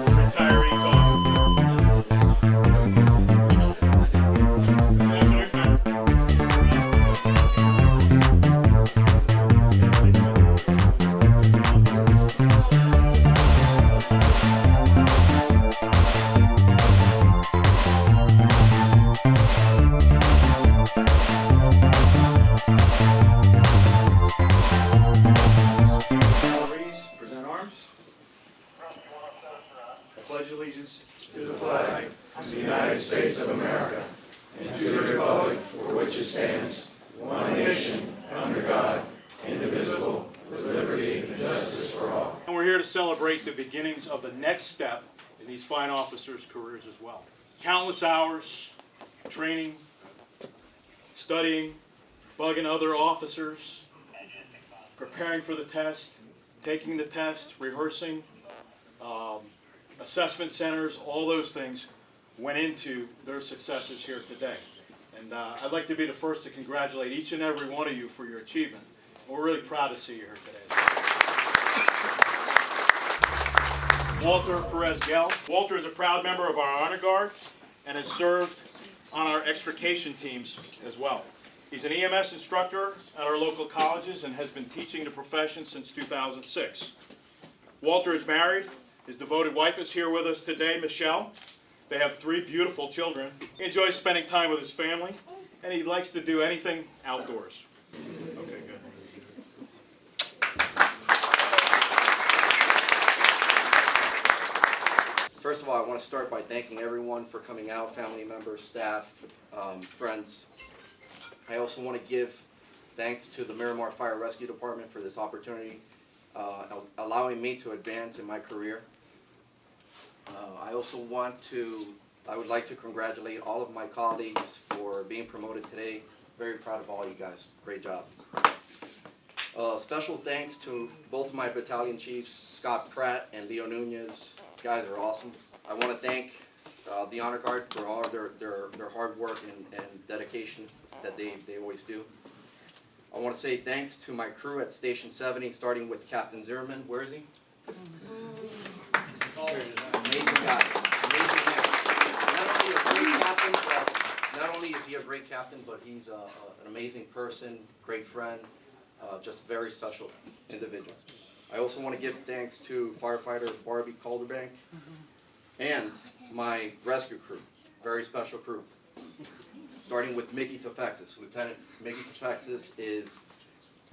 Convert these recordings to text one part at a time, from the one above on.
Retirees off. Present arms. I pledge allegiance to the flag of the United States of America, and to the republic for which it stands, one nation, under God, indivisible, with liberty and justice for all. And we're here to celebrate the beginnings of the next step in these fine officers' careers as well. Countless hours, training, studying, bugging other officers, preparing for the test, taking the test, rehearsing, assessment centers, all those things went into their successes here today. And I'd like to be the first to congratulate each and every one of you for your achievement. We're really proud to see you here today. Walter Perez. Walter is a proud member of our Honor Guard and has served on our extrication teams as well. He's an EMS instructor at our local colleges and has been teaching the profession since 2006. Walter is married. His devoted wife is here with us today, Michelle. They have 3 beautiful children. He enjoys spending time with his family, and he likes to do anything outdoors. Okay, good. First of all, I want to start by thanking everyone for coming out, family members, staff, friends. I also want to give thanks to the Miramar Fire Rescue Department for this opportunity, allowing me to advance in my career. I would like to congratulate all of my colleagues for being promoted today. Very proud of all you guys. Great job. Special thanks to both of my battalion chiefs, Scott Pratt and Leo Nunez. You guys are awesome. I want to thank the Honor Guard for all of their hard work and dedication that they always do. I want to say thanks to my crew at Station 70, starting with Captain Zerboven. Where is he? Amazing guy. Amazing man. Not only is he a great captain, but he's an amazing person, great friend, just a very special individual. I also want to give thanks to firefighter Barbie Calderbank and my rescue crew, very special crew. Starting with Mickey Tefexis. Lieutenant Mickey Tefexis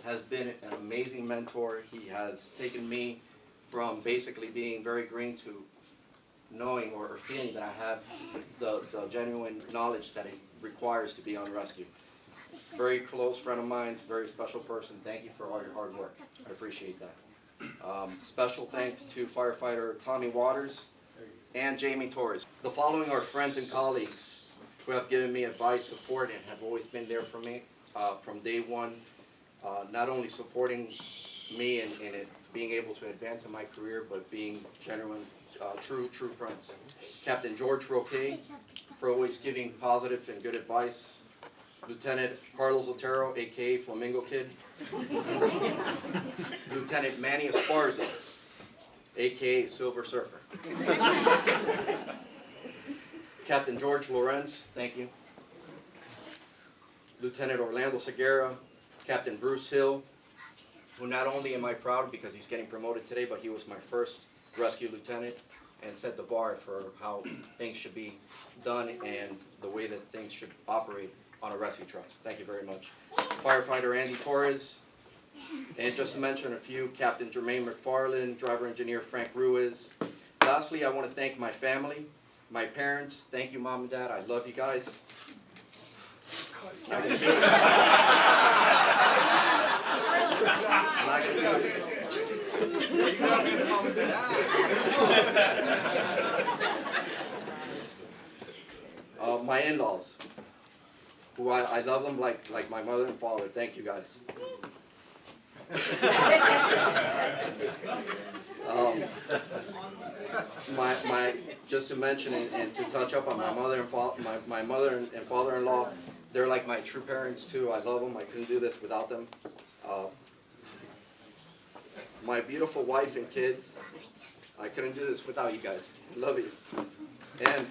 has been an amazing mentor. He has taken me from basically being very green to knowing or feeling that I have the genuine knowledge that it requires to be on rescue. Very close friend of mine, very special person. Thank you for all your hard work. I appreciate that. Special thanks to firefighter Tommy Waters and Jamie Torres. The following are friends and colleagues who have given me advice, support, and have always been there for me from day one, not only supporting me in being able to advance in my career, but being genuine, true friends. Captain George Roque, for always giving positive and good advice. Lieutenant Carlos Otero, a.k.a. Flamingo Kid. Lieutenant Manny Esparza, a.k.a. Silver Surfer. Captain George Lorenz, thank you. Lieutenant Orlando Segura, Captain Bruce Hill, who not only am I proud because he's getting promoted today, but he was my first rescue lieutenant and set the bar for how things should be done and the way that things should operate on a rescue truck. Thank you very much. Firefighter Andy Torres, and just to mention a few, Captain Jermaine McFarland, driver engineer Frank Ruiz. Lastly, I want to thank my family, my parents. Thank you, Mom and Dad. I love you guys. My in-laws, who I love them like my mother and father. Thank you guys. Just to mention and to touch up on my mother and father-in-law, they're like my true parents too. I love them. I couldn't do this without them. my beautiful wife and kids. I couldn't do this without you guys. Love you. And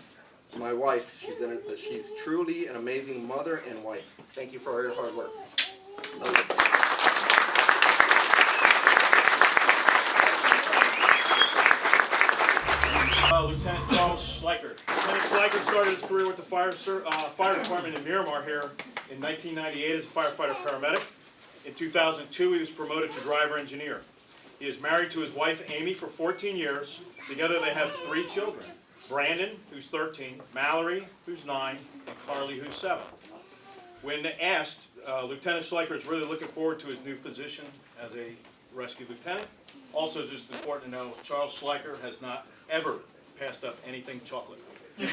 my wife, she's truly an amazing mother and wife. Thank you for all your hard work. Love you. Lieutenant Charles Schleicher. Lieutenant Schleicher started his career with the fire department in Miramar here in 1998 as a firefighter paramedic. In 2002, he was promoted to driver engineer. He is married to his wife, Amy, for 14 years. Together they have 3 children. Brandon, who's 13, Mallory, who's 9, and Carly, who's 7. When asked, Lieutenant Schleicher is really looking forward to his new position as a rescue lieutenant. Also, just important to know, Charles Schleicher has not ever passed up anything chocolate. No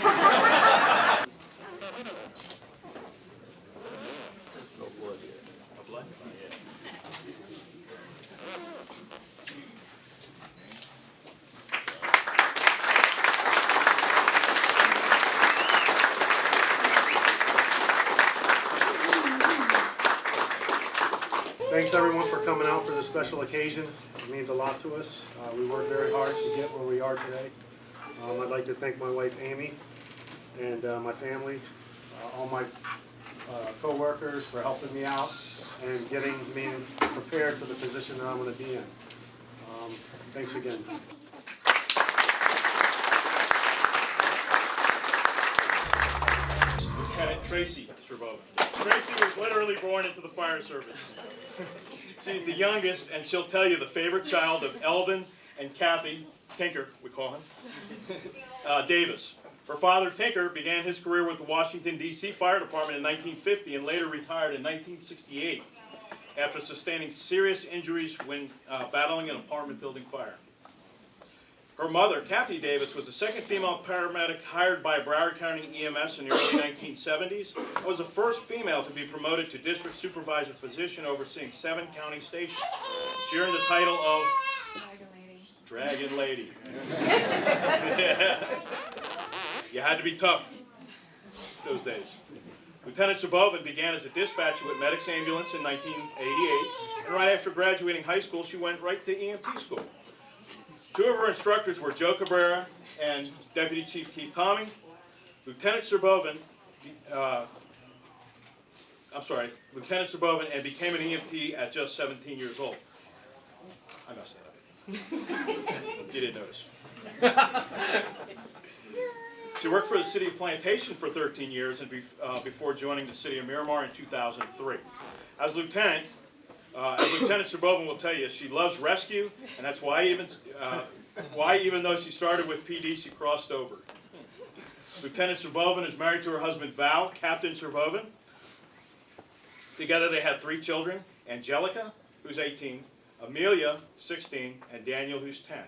blood yet. No blood? Not yet. Thanks everyone for coming out for this special occasion. It means a lot to us. We worked very hard to get where we are today. I'd like to thank my wife Amy and my family, all my co-workers for helping me out and getting me prepared for the position that I'm going to be in. Thanks again. Lieutenant Tracy Zerboven. Tracy was literally born into the fire service. She's the youngest, and she'll tell you the favorite child of Elvin and Kathy, Tinker, we call him, Davis. Her father, Tinker, began his career with the Washington, D.C. Fire Department in 1950 and later retired in 1968 after sustaining serious injuries when battling an apartment building fire. Her mother, Kathy Davis, was the second female paramedic hired by Broward County EMS in the early 1970s and was the first female to be promoted to district supervisor position overseeing 7 county stations. She earned the title of Dragon Lady. You had to be tough those days. Lieutenant Zerboven began as a dispatcher with Medics Ambulance in 1988, and right after graduating high school, she went right to EMT school. 2 of her instructors were Joe Cabrera and Deputy Chief Keith Tommy. Lieutenant Zerboven and became an EMT at just 17 years old. I messed that up. You didn't notice. She worked for the City of Plantation for 13 years and before joining the City of Miramar in 2003. As Lieutenant Zerboven will tell you, she loves rescue, and that's why even though she started with PD, she crossed over. Lieutenant Zerboven is married to her husband Val, Captain Zerboven. Together they had 3 children, Angelica, who's 18, Amelia, 16, and Daniel, who's 10.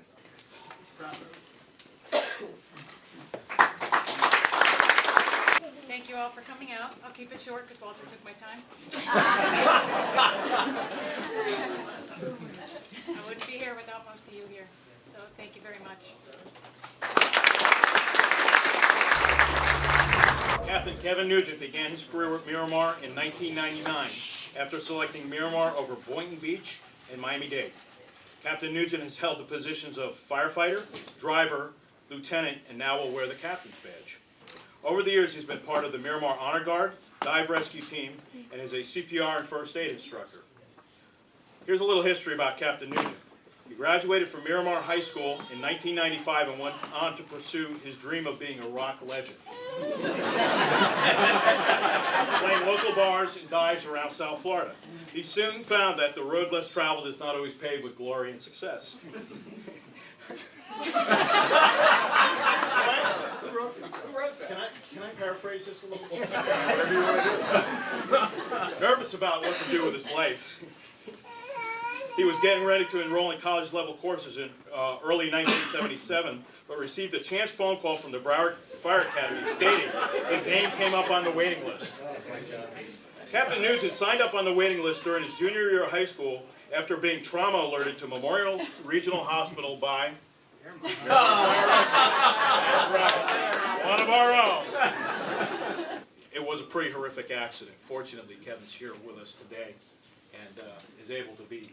Thank you all for coming out. I'll keep it short because Walter took my time. I wouldn't be here without most of you here, so thank you very much. Captain Kevin Nugent began his career with Miramar in 1999 after selecting Miramar over Boynton Beach and Miami-Dade. Captain Nugent has held the positions of firefighter, driver, lieutenant, and now will wear the captain's badge. Over the years, he's been part of the Miramar Honor Guard, dive rescue team, and is a CPR and first aid instructor. Here's a little history about Captain Nugent. He graduated from Miramar High School in 1995 and went on to pursue his dream of being a rock legend. Playing local bars and dives around South Florida. He soon found that the road less traveled is not always paved with glory and success. Can I paraphrase this a little bit? Whatever you want to do. Nervous about what to do with his life. He was getting ready to enroll in college-level courses in early 1977, but received a chance phone call from the Broward Fire Academy stating his name came up on the waiting list. Captain Nugent signed up on the waiting list during his junior year of high school after being trauma alerted to Memorial Regional Hospital by... That's right. One of our own. It was a pretty horrific accident. Fortunately, Kevin's here with us today and is able to be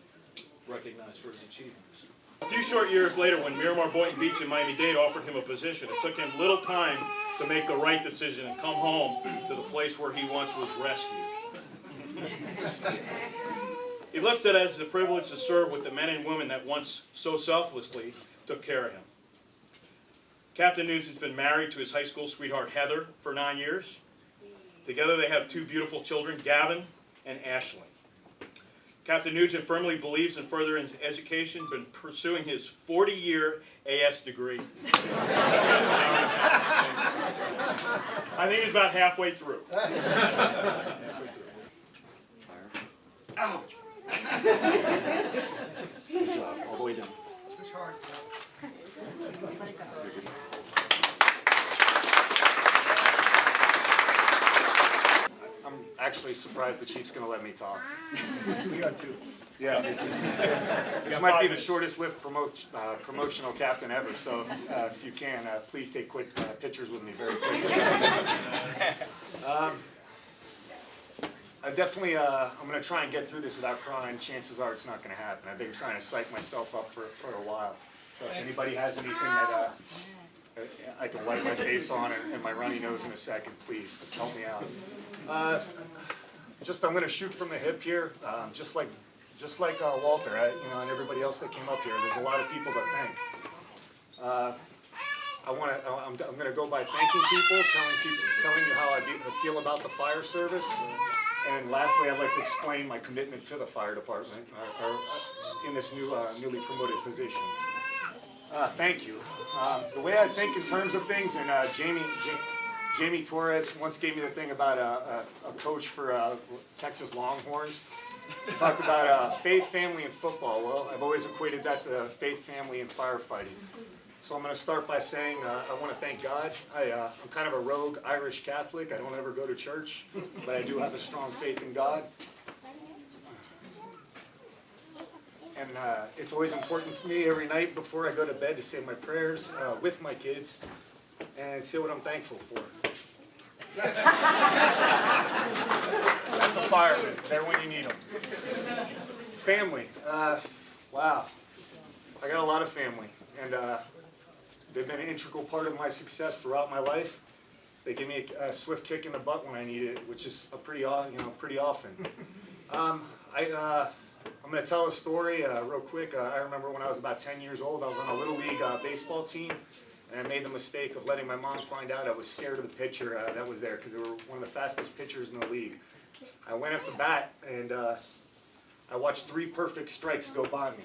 recognized for his achievements. A few short years later, when Miramar Boynton Beach and Miami-Dade offered him a position, it took him little time to make the right decision and come home to the place where he once was rescued. He looks at it as a privilege to serve with the men and women that once so selflessly took care of him. Captain Nugent's been married to his high school sweetheart Heather for 9 years. Together they have 2 beautiful children, Gavin and Ashley. Captain Nugent firmly believes in furthering his education, been pursuing his 40-year AS degree. I think he's about halfway through. Ow! Good job, all the way down. I'm actually surprised the Chief's going to let me talk. We got 2. Yeah, me too. This might be the shortest lived promotional captain ever, so if you can, please take quick pictures with me very quickly. I definitely, I'm going to try and get through this without crying. Chances are it's not going to happen. I've been trying to psych myself up for a while. So if anybody has anything that I can wipe my face on and my runny nose in a second, please help me out. I'm going to shoot from the hip here, just like Walter, and everybody else that came up here. There's a lot of people to thank. I'm going to go by thanking people, telling you how I feel about the fire service, and lastly, I'd like to explain my commitment to the fire department in this newly promoted position. Thank you. The way I think in terms of things, and Jamie Torres once gave me the thing about a coach for Texas Longhorns. He talked about faith, family, and football. Well, I've always equated that to faith, family, and firefighting. So I'm going to start by saying I want to thank God. I'm kind of a rogue Irish Catholic. I don't ever go to church, but I do have a strong faith in God. And it's always important for me every night before I go to bed to say my prayers with my kids and say what I'm thankful for. That's a fireman. There when you need them. Family. Wow. I got a lot of family. And they've been an integral part of my success throughout my life. They give me a swift kick in the butt when I need it, which is pretty often. I'm going to tell a story real quick. I remember when I was about 10 years old, I was on a Little League baseball team, and I made the mistake of letting my mom find out I was scared of the pitcher that was there, because they were one of the fastest pitchers in the league. I went up to bat, and I watched 3 perfect strikes go by me.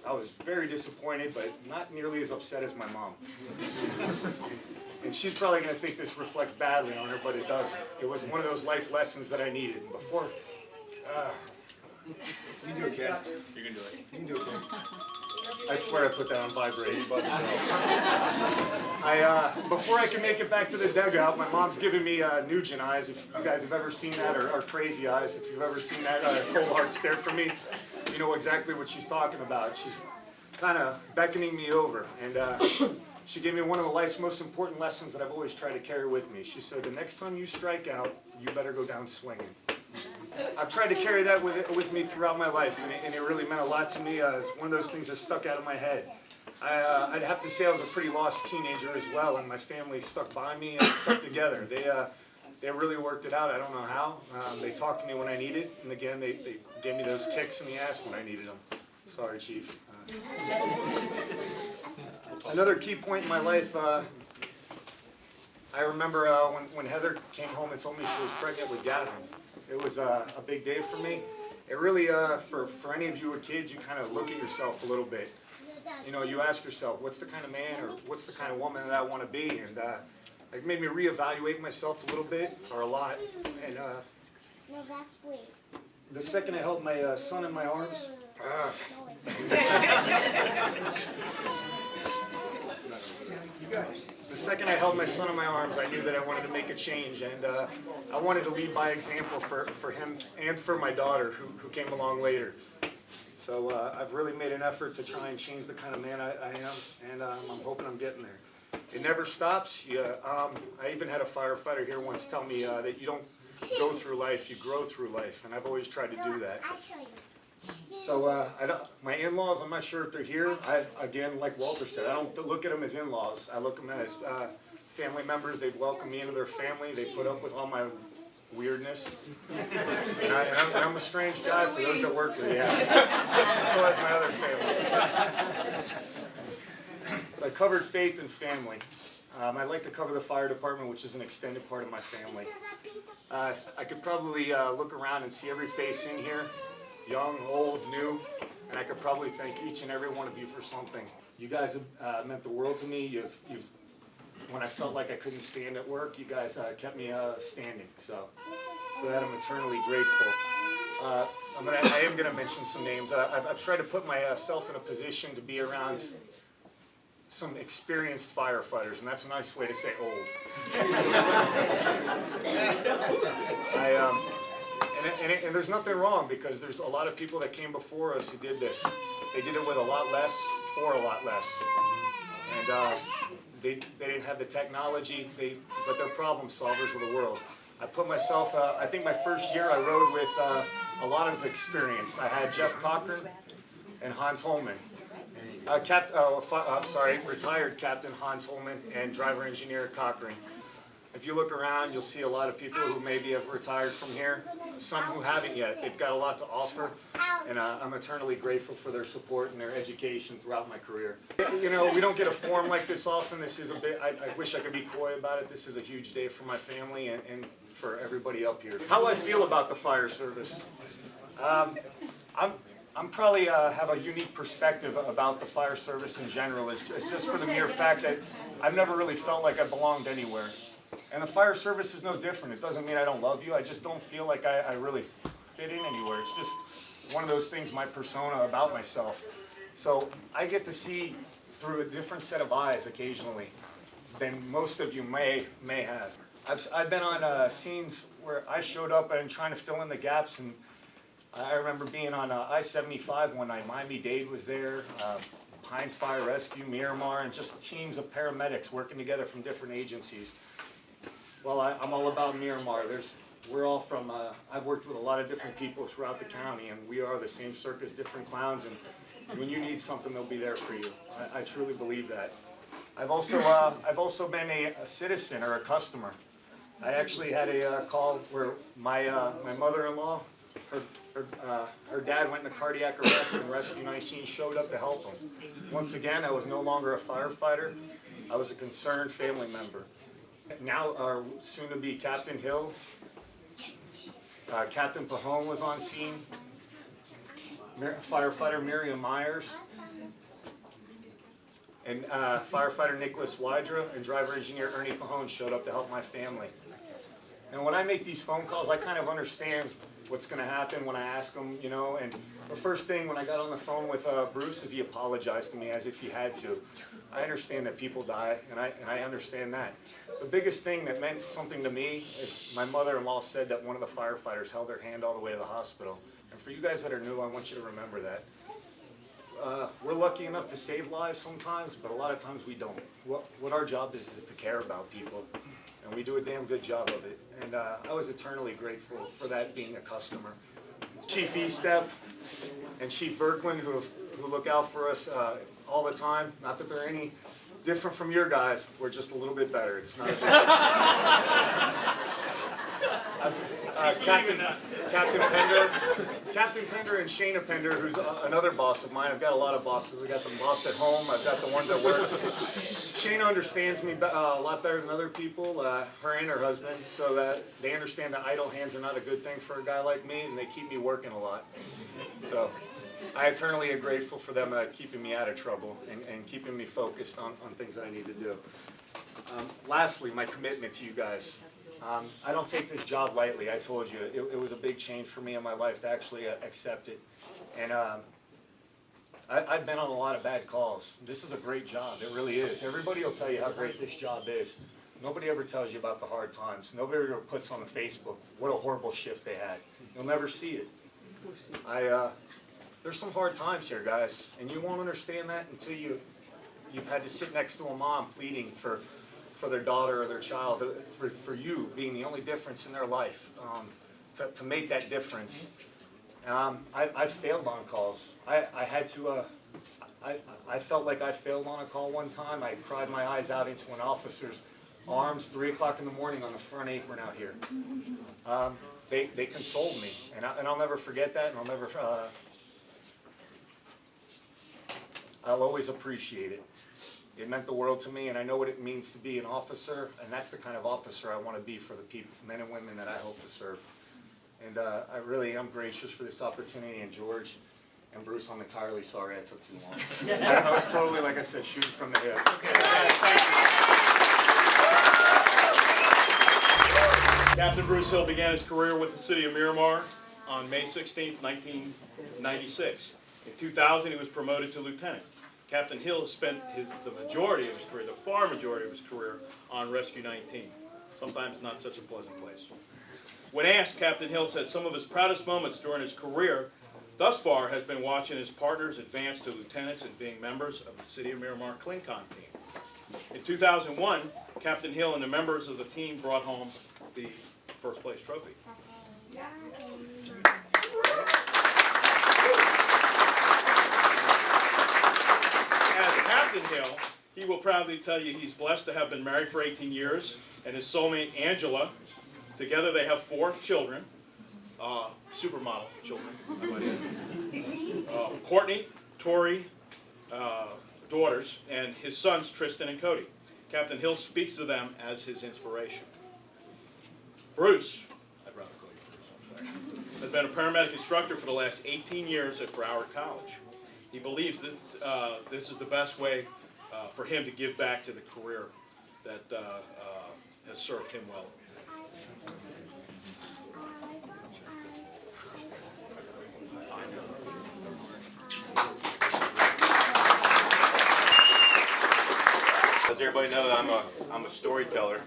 I was very disappointed, but not nearly as upset as my mom. And she's probably going to think this reflects badly on her, but it doesn't. It was one of those life lessons that I needed. Before, You can do it, kid. You can do it. You can do it, kid. I swear I put that on vibrate. Before I can make it back to the dugout, my mom's giving me Nugent eyes. If you guys have ever seen that, or crazy eyes, if you've ever seen that cold hard stare from me, you know exactly what she's talking about. She's kind of beckoning me over, and she gave me one of the life's most important lessons that I've always tried to carry with me. She said, the next time you strike out, you better go down swinging. I've tried to carry that with me throughout my life, and it really meant a lot to me. It's one of those things that stuck out of my head. I'd have to say I was a pretty lost teenager as well, and my family stuck by me and stuck together. They really worked it out. I don't know how. They talked to me when I needed, and again, they gave me those kicks in the ass when I needed them. Sorry, Chief. Another key point in my life, I remember when Heather came home and told me she was pregnant with Gavin. It was a big day for me. It really, for any of you with kids, you kind of look at yourself a little bit. You know, you ask yourself, what's the kind of man or what's the kind of woman that I want to be? And it made me reevaluate myself a little bit, or a lot. And the second I held my son in my arms, the second I held my son in my arms, I knew that I wanted to make a change, and I wanted to lead by example for him and for my daughter, who came along later. So I've really made an effort to try and change the kind of man I am, and I'm hoping I'm getting there. It never stops. I even had a firefighter here once tell me that you don't go through life, you grow through life, and I've always tried to do that. So my in-laws, I'm not sure if they're here. Again, like Walter said, I don't look at them as in-laws. I look at them as family members. They've welcomed me into their family. They put up with all my weirdness. And I'm a strange guy for those that work with me. Yeah. So has my other family. I covered faith and family. I'd like to cover the fire department, which is an extended part of my family. I could probably look around and see every face in here, young, old, new, and I could probably thank each and every one of you for something. You guys have meant the world to me. When I felt like I couldn't stand at work, you guys kept me standing. So for that, I'm eternally grateful. I am going to mention some names. I've tried to put myself in a position to be around some experienced firefighters, and that's a nice way to say old. And there's nothing wrong, because there's a lot of people that came before us who did this. They did it with a lot less, for a lot less. And they didn't have the technology, but they're problem solvers of the world. I put myself, I think my first year I rode with a lot of experience. I had Jeff Cochran and Hans Holman. Retired Captain Hans Holman and driver engineer Cochran. If you look around, you'll see a lot of people who maybe have retired from here, some who haven't yet. They've got a lot to offer, and I'm eternally grateful for their support and their education throughout my career. You know, we don't get a forum like this often. This is a bit, I wish I could be coy about it. This is a huge day for my family and for everybody up here. How I feel about the fire service. I'm probably have a unique perspective about the fire service in general. It's just for the mere fact that I've never really felt like I belonged anywhere. And the fire service is no different. It doesn't mean I don't love you. I just don't feel like I really fit in anywhere. It's just one of those things, my persona about myself. So I get to see through a different set of eyes occasionally than most of you may have. I've been on scenes where I showed up and trying to fill in the gaps, and I remember being on I-75 one night. Miami-Dade was there, Pines Fire Rescue, Miramar, and just teams of paramedics working together from different agencies. Well, I'm all about Miramar. We're all from, I've worked with a lot of different people throughout the county, and we are the same circus, different clowns, and when you need something, they'll be there for you. I truly believe that. I've also been a citizen or a customer. I actually had a call where my mother-in-law, her dad went into cardiac arrest, and Rescue 19 showed up to help him. Once again, I was no longer a firefighter. I was a concerned family member. Now, our soon-to-be Captain Hill, Captain Pahone was on scene, firefighter Miriam Myers, and firefighter Nicholas Wydra and driver engineer Ernie Pahone showed up to help my family. And when I make these phone calls, I kind of understand what's going to happen when I ask them, you know. And the first thing when I got on the phone with Bruce is he apologized to me as if he had to. I understand that people die, and I understand that. The biggest thing that meant something to me is my mother-in-law said that one of the firefighters held her hand all the way to the hospital. And for you guys that are new, I want you to remember that. We're lucky enough to save lives sometimes, but a lot of times we don't. What our job is to care about people, and we do a damn good job of it. And I was eternally grateful for that being a customer. Chief Estep and Chief Verkland, who look out for us all the time. Not that they're any different from your guys, we're just a little bit better. It's not a Captain Pender and Shayna Pender, who's another boss of mine. I've got a lot of bosses. I've got the boss at home. I've got the ones at work. Shayna understands me a lot better than other people, her and her husband, so that they understand that idle hands are not a good thing for a guy like me, and they keep me working a lot. So I eternally am grateful for them keeping me out of trouble and keeping me focused on things that I need to do. Lastly, my commitment to you guys. I don't take this job lightly. I told you, it was a big change for me in my life to actually accept it. And I've been on a lot of bad calls. This is a great job. It really is. Everybody will tell you how great this job is. Nobody ever tells you about the hard times. Nobody ever puts on the Facebook what a horrible shift they had. You'll never see it. There's some hard times here, guys, and you won't understand that until you've had to sit next to a mom pleading for their daughter or their child, for you being the only difference in their life, to make that difference. I've failed on calls. I had to, I felt like I failed on a call one time. I cried my eyes out into an officer's arms, 3 o'clock in the morning on the front apron out here. They consoled me, and I'll never forget that, and I'll always appreciate it. It meant the world to me, and I know what it means to be an officer, and that's the kind of officer I want to be for the people, men and women that I hope to serve. And I really am gracious for this opportunity, and George and Bruce, I'm entirely sorry I took too long. I was totally, like I said, shooting from the hip. Captain Bruce Hill began his career with the City of Miramar on May 16, 1996. In 2000, he was promoted to lieutenant. Captain Hill has spent the majority of his career, the far majority of his career, on Rescue 19. Sometimes not such a pleasant place. When asked, Captain Hill said some of his proudest moments during his career thus far has been watching his partners advance to lieutenants and being members of the City of Miramar ClinCon team. In 2001, Captain Hill and the members of the team brought home the first place trophy. As Captain Hill, he will proudly tell you he's blessed to have been married for 18 years, and his soulmate Angela. Together they have 4 children, supermodel children, I might add. Courtney, Tori, daughters, and his sons Tristan and Cody. Captain Hill speaks to them as his inspiration. Bruce, I'd rather call you Bruce, has been a paramedic instructor for the last 18 years at Broward College. He believes this is the best way for him to give back to the career that has served him well. As everybody knows, I'm a storyteller.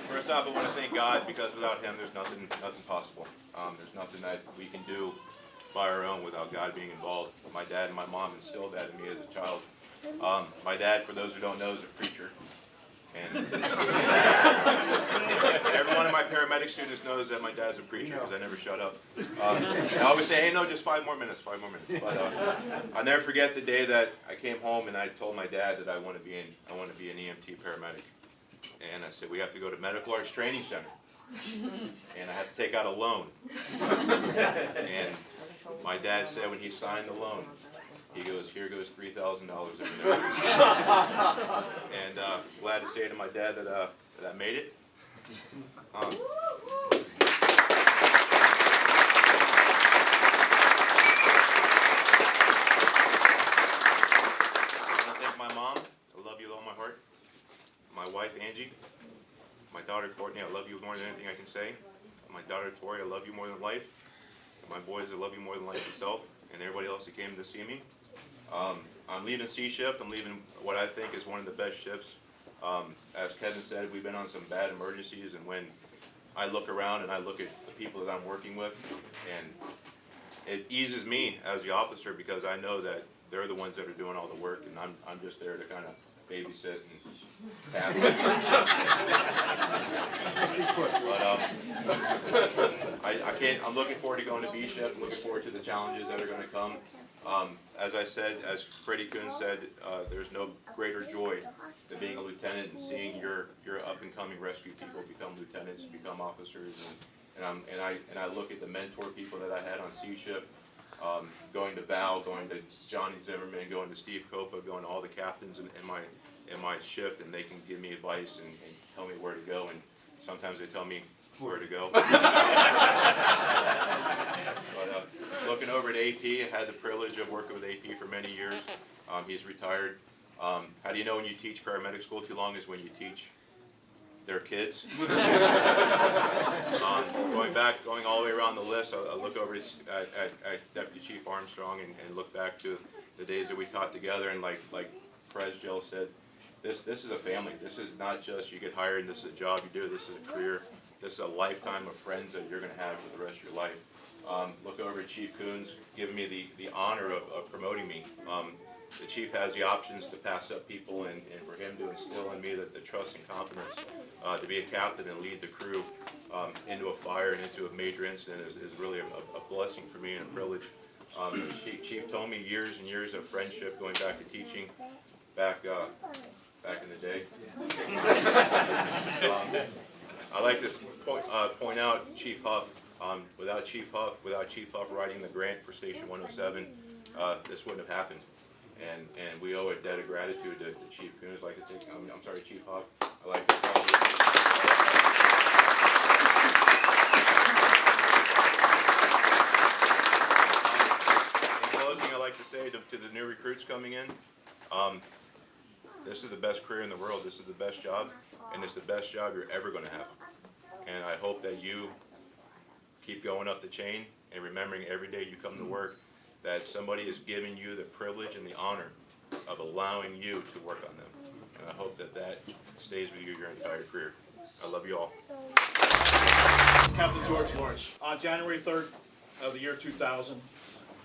First off, I want to thank God, because without Him, there's nothing possible. There's nothing that we can do by our own without God being involved. My dad and my mom instilled that in me as a child. My dad, for those who don't know, is a preacher. And every one of my paramedic students knows that my dad's a preacher because I never shut up. I always say, hey, no, just 5 more minutes. But I'll never forget the day that I came home and I told my dad that I want to be an EMT paramedic. And I said, we have to go to Medical Arts Training Center. And I have to take out a loan. And my dad said when he signed the loan, he goes, here goes $3,000 in there. And glad to say to my dad that I made it. I want to thank my mom. I love you with all my heart. My wife, Angie. My daughter, Courtney. I love you more than anything I can say. My daughter, Tori. I love you more than life. And my boys, I love you more than life itself. And everybody else that came to see me. I'm leaving C shift. I'm leaving what I think is one of the best shifts. As Kevin said, we've been on some bad emergencies, and when I look around and I look at the people that I'm working with, and it eases me as the officer because I know that they're the ones that are doing all the work, and I'm just there to kind of babysit and tackle. But I'm looking forward to going to B shift. I'm looking forward to the challenges that are going to come. As I said, as Freddie Coon said, there's no greater joy than being a lieutenant and seeing your up and coming rescue people become lieutenants, become officers, and I look at the mentor people that I had on C shift, going to Val, going to Johnny Zimmerman, going to Steve Copa, going to all the captains in my shift, and they can give me advice and tell me where to go, and sometimes they tell me where to go. But looking over at AP, I had the privilege of working with AP for many years. He's retired. How do you know when you teach paramedic school too long is when you teach their kids. Going all the way around the list, I look over at Deputy Chief Armstrong and look back to the days that we taught together, and like Perez Jill said, this is a family. This is not just you get hired and this is a job you do. This is a career. This is a lifetime of friends that you're going to have for the rest of your life. Look over at Chief Coons, giving me the honor of promoting me. The chief has the options to pass up people, and for him to instill in me the trust and confidence to be a captain and lead the crew into a fire and into a major incident is really a blessing for me and a privilege. Chief told me years and years of friendship going back to teaching back in the day. I like to point out Chief Huff. Without Chief Huff writing the grant for Station 107, this wouldn't have happened. And we owe a debt of gratitude to Chief Kuhn. I'd like to take, I'm sorry, Chief Huff. I'd like to tell you. In closing, I'd like to say to the new recruits coming in, this is the best career in the world. This is the best job, and it's the best job you're ever going to have. And I hope that you keep going up the chain and remembering every day you come to work that somebody is giving you the privilege and the honor of allowing you to work on them. And I hope that that stays with you your entire career. I love you all. Captain George Lawrence. On January 3rd of the year 2000,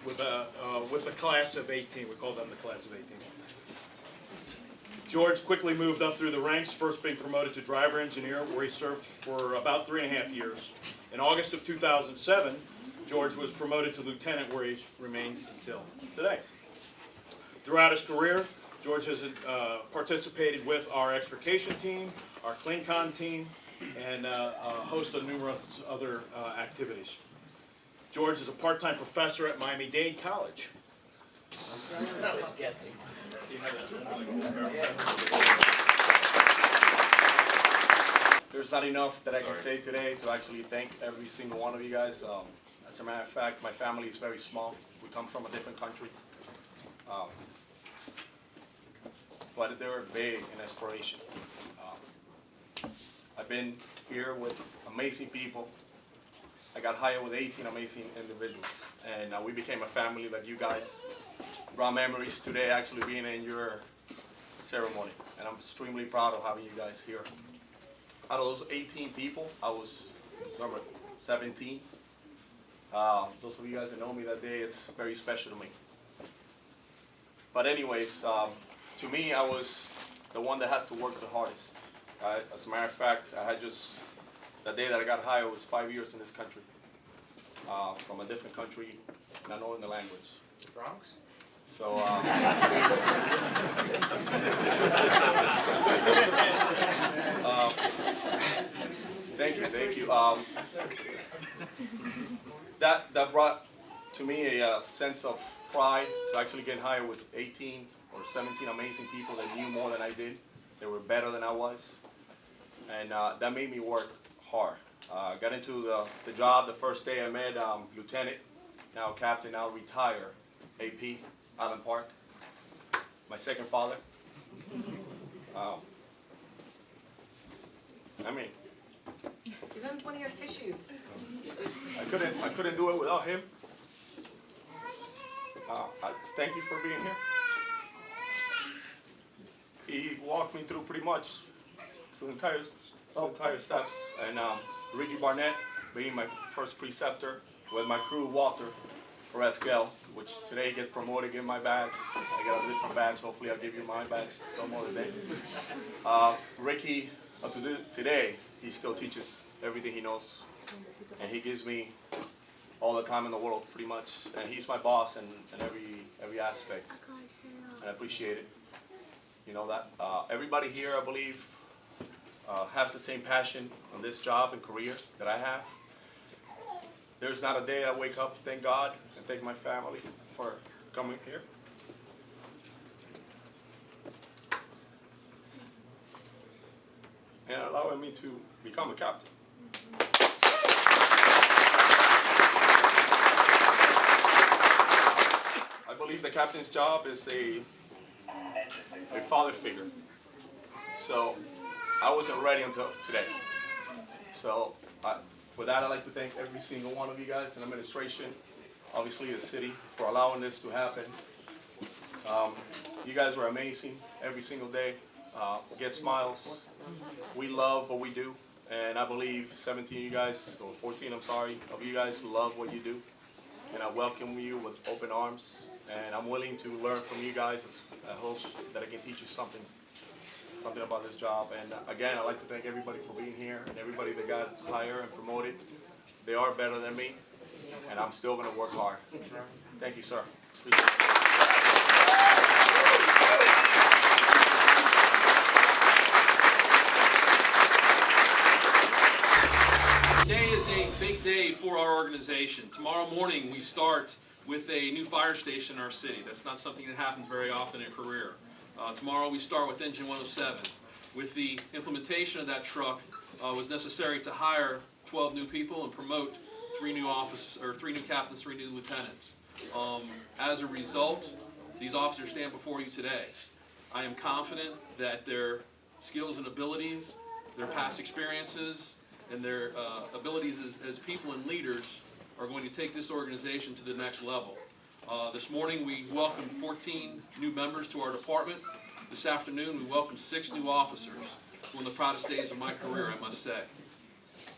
with the class of 18, we call them the class of 18. George quickly moved up through the ranks, first being promoted to driver engineer, where he served for about 3.5 years. In August of 2007, George was promoted to lieutenant, where he's remained until today. Throughout his career, George has participated with our extrication team, our CleanCon team, and a host of numerous other activities. George is a part-time professor at Miami-Dade College. There's not enough that I can say today to actually thank every single one of you guys. As a matter of fact, my family is very small. We come from a different country. But they're big in inspiration. I've been here with amazing people. I got hired with 18 amazing individuals. And we became a family like you guys. Brought memories today actually being in your ceremony. And I'm extremely proud of having you guys here. Out of those 18 people, I was number 17. Those of you guys that know me that day, it's very special to me. But anyways, to me, I was the one that has to work the hardest. As a matter of fact, I had just, the day that I got hired was 5 years in this country. From a different country, not knowing the language. Bronx? So, thank you. That brought to me a sense of pride to actually get hired with 18 or 17 amazing people that knew more than I did. They were better than I was, and that made me work hard. Got into the job the first day I met Lieutenant, now Captain, now retire, AP, Island Park, my second father. I mean, Give him one of your tissues. I couldn't do it without him. I thank you for being here. He walked me through pretty much the entire steps, and Ricky Barnett being my first preceptor with my crew, Walter, Perez, which today gets promoted, get my badge. I got a different badge. Hopefully I'll give you my badge some other day. Ricky, up to today, he still teaches everything he knows. And he gives me all the time in the world, pretty much. And he's my boss in every aspect. And I appreciate it. You know that. Everybody here, I believe, has the same passion on this job and career that I have. There's not a day I wake up, thank God, and thank my family for coming here. And allowing me to become a captain. I believe the captain's job is a father figure. So I wasn't ready until today. So for that, I'd like to thank every single one of you guys in administration, obviously the city, for allowing this to happen. You guys were amazing every single day. Get smiles. We love what we do, and I believe 17 of you guys, or 14, I'm sorry, of you guys love what you do. And I welcome you with open arms, and I'm willing to learn from you guys. I hope that I can teach you something. something about this job. And again, I'd like to thank everybody for being here and everybody that got hired and promoted. They are better than me, and I'm still going to work hard. Thank you, sir. Appreciate it. Today is a big day for our organization. Tomorrow morning we start with a new fire station in our city. That's not something that happens very often in a career. Tomorrow we start with Engine 107. With the implementation of that truck, was necessary to hire 12 new people and promote 3 new officers, or 3 new captains, 3 new lieutenants. As a result, these officers stand before you today. I am confident that their skills and abilities, their past experiences, and their abilities as people and leaders are going to take this organization to the next level. This morning we welcomed 14 new members to our department. This afternoon we welcomed 6 new officers. One of the proudest days of my career, I must say.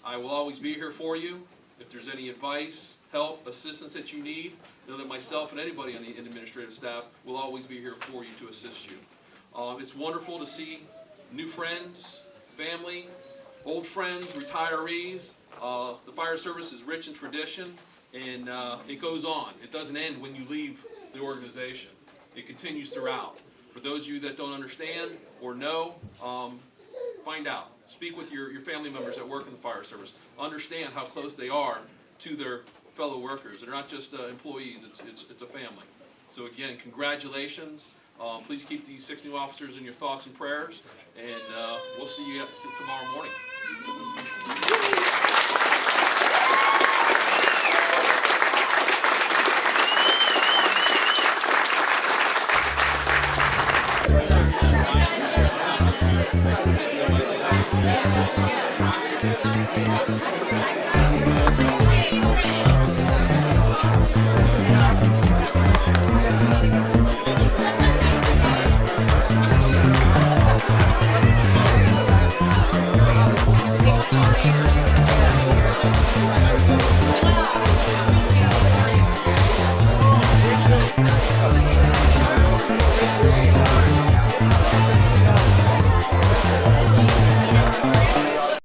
I will always be here for you. If there's any advice, help, assistance that you need, know that myself and anybody on the administrative staff will always be here for you to assist you. It's wonderful to see new friends, family, old friends, retirees. The fire service is rich in tradition, and it goes on. It doesn't end when you leave the organization. It continues throughout. For those of you that don't understand or know, find out. Speak with your family members that work in the fire service. Understand how close they are to their fellow workers. They're not just employees, it's a family. So again, congratulations. Please keep these 6 new officers in your thoughts and prayers, and we'll see you tomorrow morning.